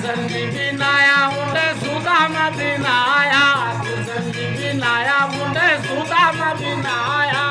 संजीवी नाया मुंडे सुधा मदीनाया संजीवी नाया मुंडे सुधा मदीनाया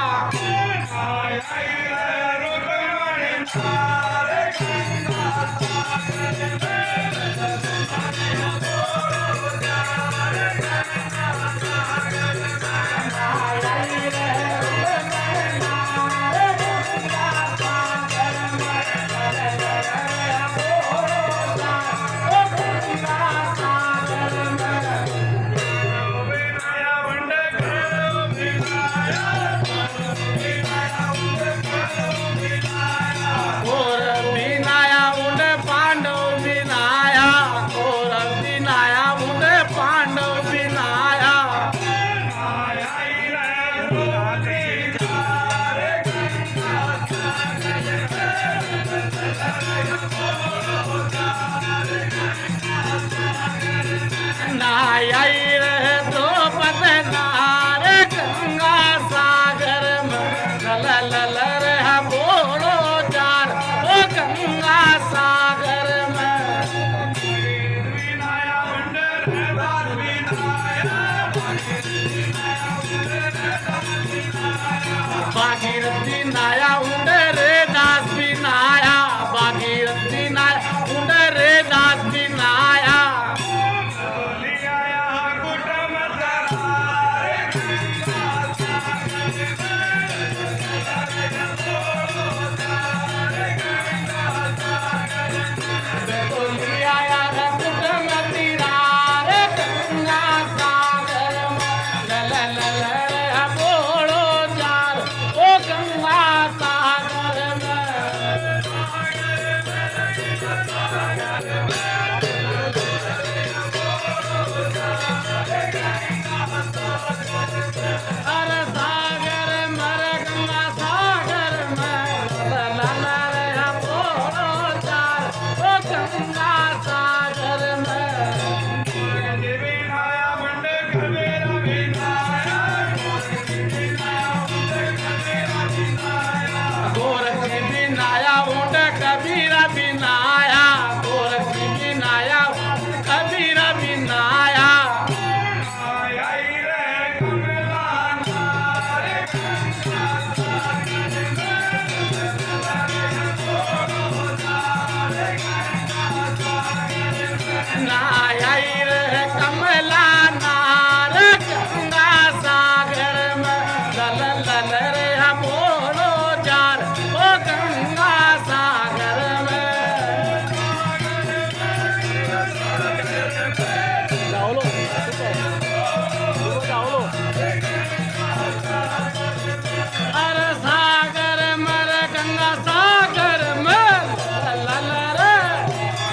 भागीरथी नाया उंडे रे दास भी नाया भागीरथी नाया उंडे रे दास भी नाया सागर कबीरा बिनाया गोरखी बिनाया कबीरा बिनाया नायर कमला नार गंगा सागर में लल लल रे बोलो जार ओ गंगा सागर में अरे सागर में रे गंगा सागर में लल रे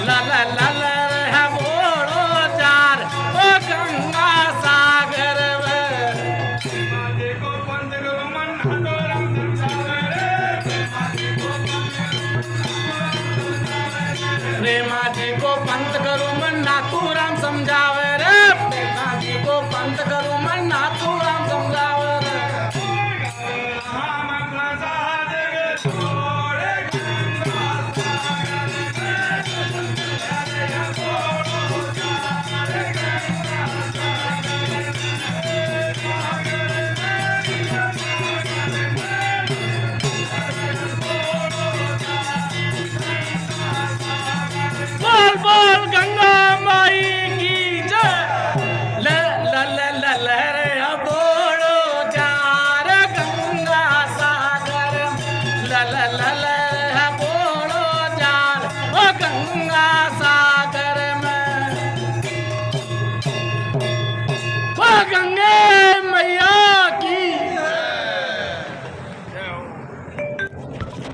लल लल रे बोलो जार ओ गंगा सागर में प्रेमा जी को पंत करूं मन नाथूराम समझावे रे प्रेमा जी को पंत करूं मन नाथूराम समझावे रे